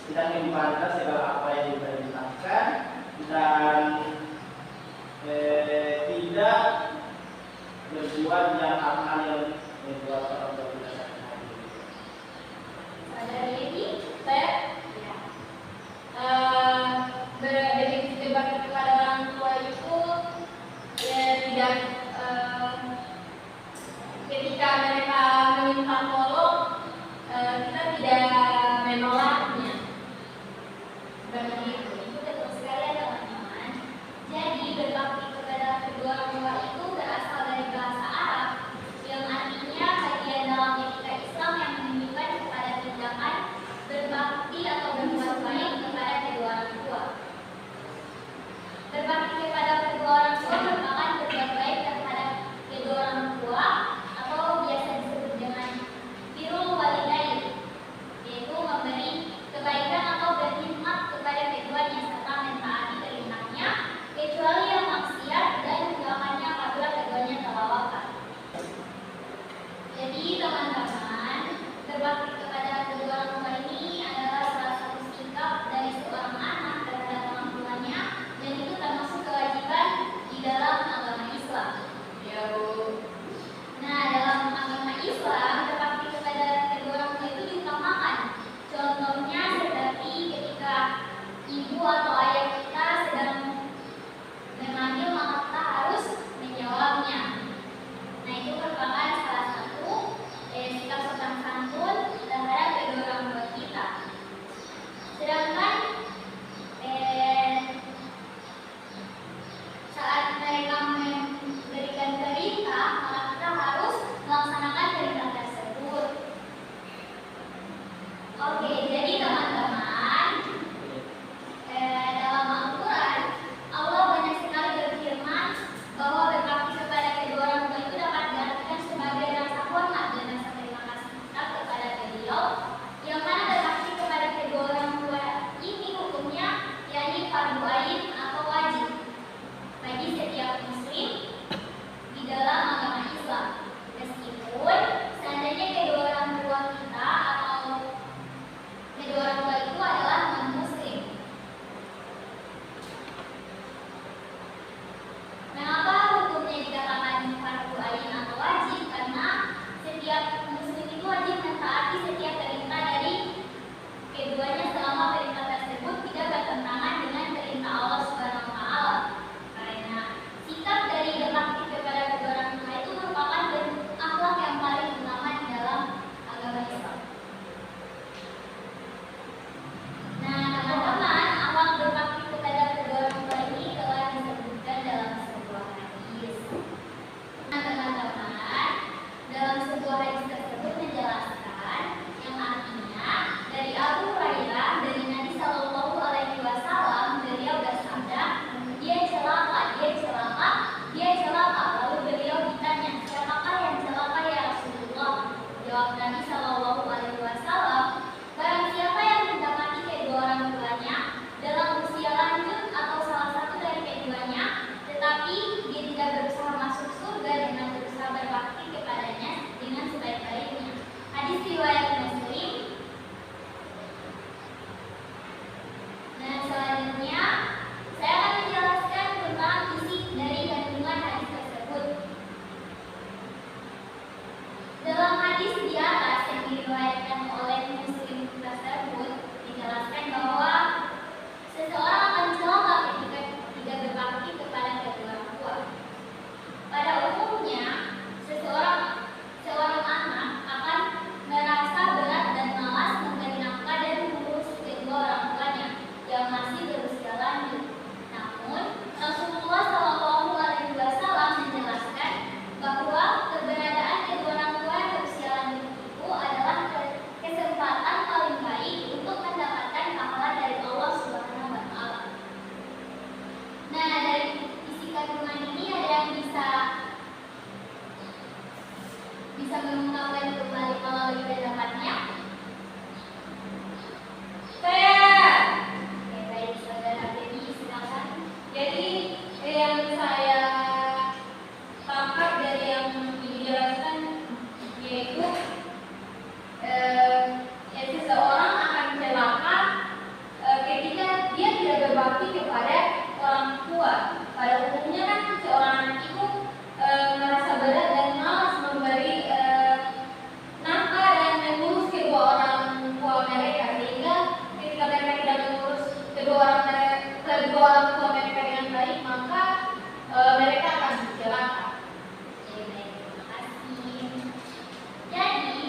Sidang yang dipantas adalah apa yang diperintahkan dan tidak berbuat yang hal-hal yang membuat orang tua tidak sakit hati. Ada lagi? Saya? Definisi berbakti kepada orang tua itu tidak ketika mereka meminta tolong kita tidak menolaknya. Begitu. Itu betul sekali ya teman-teman. Jadi berbakti kepada kedua orang tua itu berasal dari bahasa Arab yang artinya bagian dalam etika Islam yang menunjukkan kepada tindakan berbakti atau berbuat baik kepada kedua orang tua. Berbakti kepada kedua orang tua merupakan berbuat baik terhadap kedua orang tua atau biasa disebut dengan birrul walidain, yaitu memberi kebaikan atau berkhidmat kepada keduanya serta mentaati perintahnya kecuali yang maksiat dan mendoakannya apabila keduanya telah wafat. Jadi teman-teman, berbakti kepada kedua orang tua ini adalah salah satu sikap dari seorang anak terhadap orang tuanya, dan itu termasuk kewajiban di dalam agama Islam. Ya, Bu. Nah, dalam agama Islam, berbakti kepada kedua orang tua itu diutamakan. Contohnya seperti ketika ibu atau ayah kita sedang mengambil, maka kita harus menjawabnya. Nah, itu merupakan salah satu sikap sopan santun terhadap kedua orang tua kita. Sedangkan saat mereka memberikan perintah, maka kita harus melaksanakan perintah tersebut. Oke, jadi teman-teman, dalam Al-Quran, Allah banyak sekali berfirman bahwa berbakti kepada kedua orang tua itu dapat diartikan sebagai rasa hormat dan rasa terima kasih kita kepada beliau, yang mana berbakti kepada kedua orang tua ini hukumnya yakni fardu ain atau wajib bagi setiap muslim di dalam agama Islam, meskipun seandainya kedua orang tua kita atau kedua orang tua itu adalah non-muslim. Mengapa hukumnya dikatakan fardu ain atau wajib? Karena setiap muslim itu wajib mentaati setiap perintah dari keduanya selama perintah tersebut tidak bertentangan dengan perintah Allah Subhanahu wa taala. Karena sikap dari berbakti kepada kedua orang tua itu merupakan bentuk akhlak yang paling utama di dalam agama Islam. Nah, teman-teman, akhlak berbakti kepada kedua orang tua ini telah disebutkan dalam sebuah hadis. Nah, teman-teman, dalam sebuah hadis tersebut menjelaskan yang artinya dari Abu Hurairah dari Nabi Shallallahu Alaihi Wasallam, beliau bersabda, dia celaka. Lalu beliau ditanya, siapakah yang celaka ya Rasulullah? Jawab Nabi Shallallahu Alaihi Wasallam, barang siapa yang mendapati kedua orang tuanya dalam usia lanjut atau salah satu dari keduanya, tetapi dia tidak berusaha masuk surga dengan berusaha berbakti kepadanya dengan sebaik-baiknya. Hadis riwayat Muslim. Nah, selanjutnya saya akan menjelaskan tentang isi dari kandungan hadis tersebut. Dalam hadis di atas yang diriwayatkan oleh Muslim tersebut dijelaskan bahwa seseorang akan celaka ketika tidak berbakti kepada kedua orang tua. Pada umumnya, seorang anak akan merasa berat dan malas memberi nafkah dan mengurus kedua orang tuanya yang masih berusia lanjut. Namun, Rasulullah Shallallahu Alaihi Wasallam menjelaskan bahwa keberadaan kedua orang tua yang berusia lanjut itu adalah kesempatan paling baik untuk mendapatkan pahala dari Allah Subhanahu wa taala. Nah, dari isi kandungan ini ada yang bisa mengungkapkan kembali melalui pendapatnya? Saya. Oke, baik, saudara Dewi, silakan. Jadi yang saya tangkap dari yang dijelaskan yaitu seseorang akan celaka pada umumnya kan seorang anak itu merasa berat dan malas memberi nafkah dan mengurus kedua orang tua mereka, sehingga ketika mereka tidak mengurus kedua orang tua mereka dengan baik, maka mereka akan celaka. Terima kasih. Jadi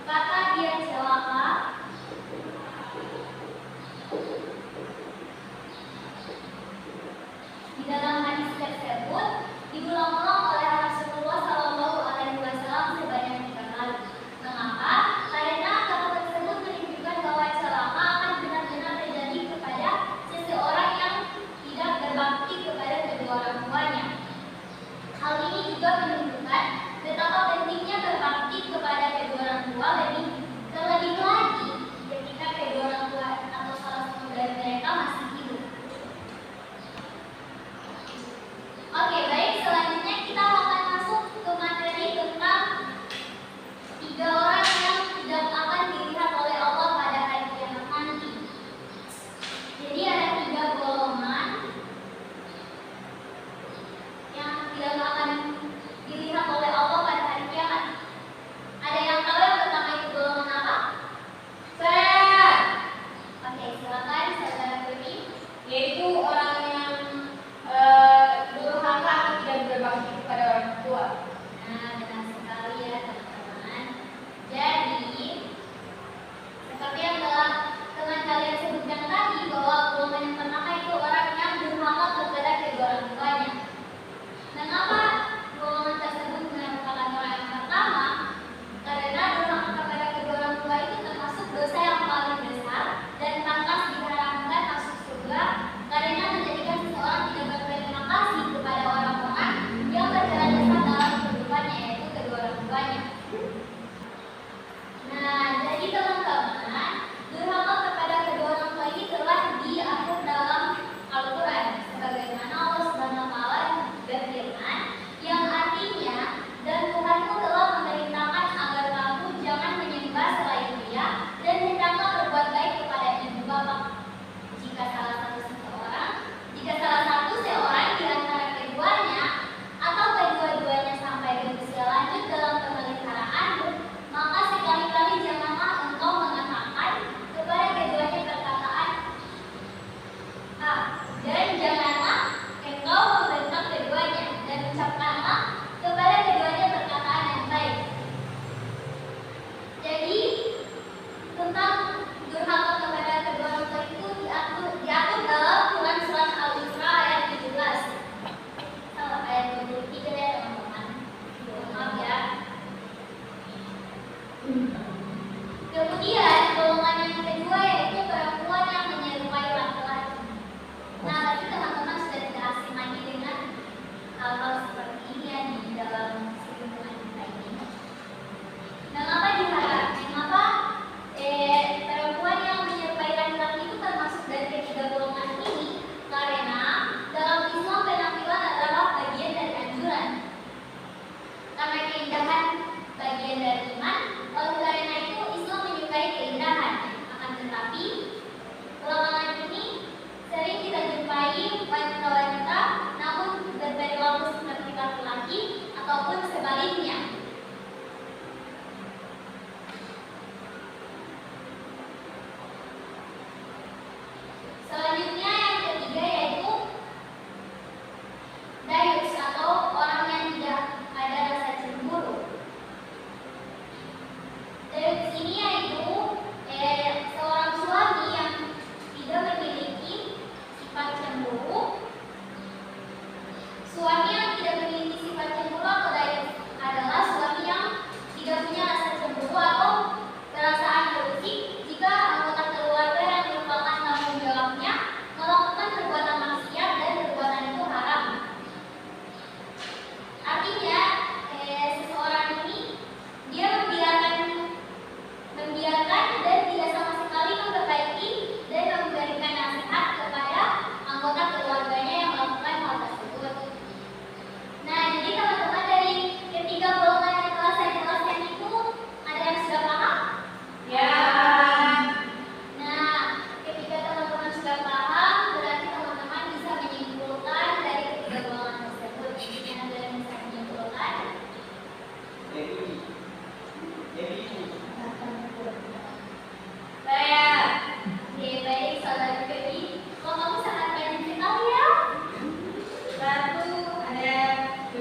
kata dia celaka di dalam hadis tersebut diulang-ulang oleh Rasulullah Shallallahu Alaihi Wasallam sebanyak 3 kali. Mengapa? Karena kata tersebut menunjukkan bahwa celaka akan benar-benar terjadi kepada seseorang yang tidak berbakti kepada kedua orang tuanya. Hal ini juga menunjukkan betapa pentingnya berbakti kepada kedua orang tua, terlebih lagi ketika kedua orang tua atau salah satu dari mereka masih hidup. Oke, baik, selanjutnya kita akan masuk ke materi tentang 3 orang yang tidak akan dilihat oleh Allah pada hari kiamat nanti. Jadi ada 3 golongan yang tidak akan dilihat oleh Allah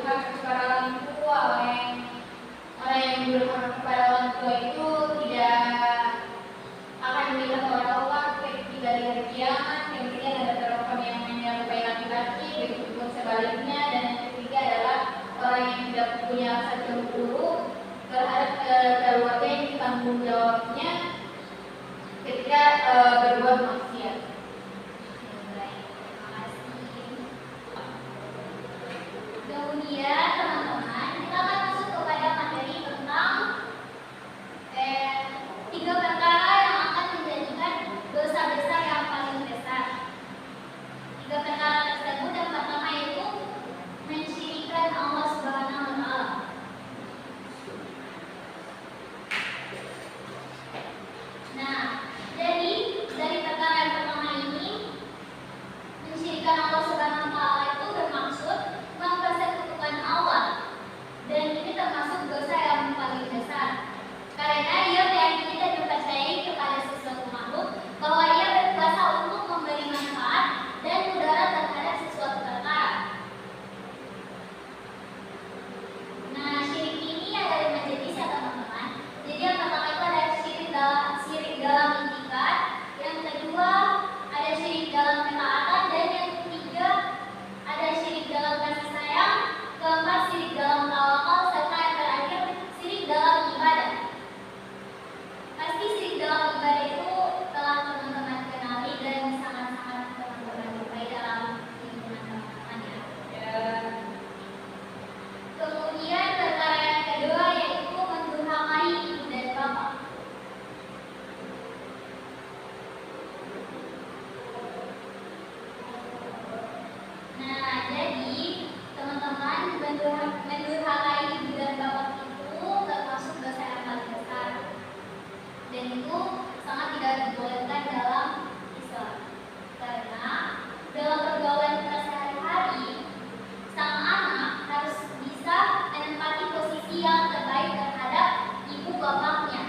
durhaka kepada orang tua. Orang yang durhaka kepada orang tua itu tidak akan dilihat oleh Allah ketika di hari kiamat. Yang ketiga ada perempuan yang menyerupai laki-laki, begitupun sebaliknya. Dan yang ketiga adalah orang yang tidak punya rasa cemburu terhadap keluarga yang ditanggung jawabnya ketika berbuat maksiat. Kemudian teman-teman, kita akan masuk kepada materi tentang 3 perkara yang akan menjadikan dosa besar yang paling besar. 3 perkara tersebut yang pertama yaitu mensyirikkan Allah Subhanahu wa Ta'ala. Nah, jadi dari perkara yang pertama ini, mensyirikkan Allah Subhanahu wa Ta'ala itu bermaksud mempersekutukan Allah, dan ini termasuk dosa yang paling besar karena ia meyakini dan mempercayai kepada sesuatu makhluk bahwa ia berkuasa untuk memberi manfaat dan mudarat terhadap sesuatu perkara. Nah, syirik ini ada 5 jenis ya teman-teman. Jadi yang pertama itu ada syirik dalam itikat, yang kedua ada syirik dalam ketaatan, dan yang ketiga ada syirik dalam kasih sayang, keempat syirik dalam tawakal, serta yang terakhir syirik dalam ibadah. Pasti syirik dalam ibadah itu telah teman-teman kenali dan sangat-sangat teman-teman jumpai dalam lingkungan teman-teman ya. Kemudian perkara yang kedua yaitu mendurhakai ibu dan bapak. Nah, jadi teman-teman, mendurhakai ibu dan bapak itu termasuk dosa yang paling besar, dan itu sangat tidak dibolehkan dalam Islam. Karena dalam pergaulan kita sehari-hari, sang anak harus bisa menempati posisi yang terbaik terhadap ibu bapaknya.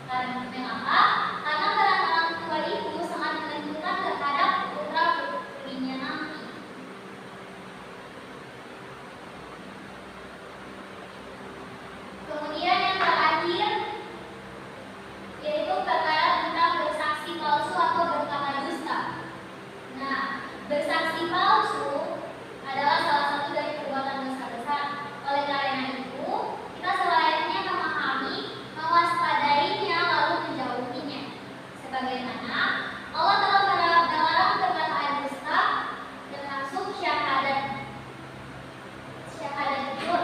Karena mengapa? Karena peran orang tua itu sangat menentukan terhadap putra putrinya nanti. Kemudian yang terakhir yaitu perkara tentang bersaksi palsu atau berkata dusta. Nah, bersaksi palsu adalah salah satu dari perbuatan dosa besar. Oleh karena itu, kita selayaknya memahami, mewaspadainya, lalu menjauhinya. Sebagaimana Allah telah melarang perkataan dusta, termasuk syahadat jujur.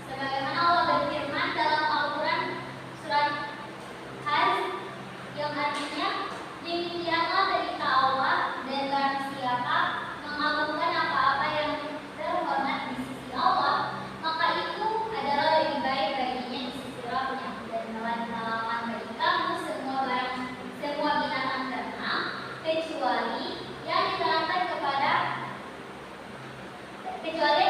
Sebagaimana Allah berfirman dalam Al-Quran surat Hajj yang artinya, demikianlah perintah Allah, dan barang siapa mengagungkan apa-apa yang terhormat di sisi Allah, maka itu adalah lebih baik baginya di sisi Rabb-Nya. Dan telah dihalalkan bagi kamu semua binatang ternak kecuali yang diterangkan kepada kecuali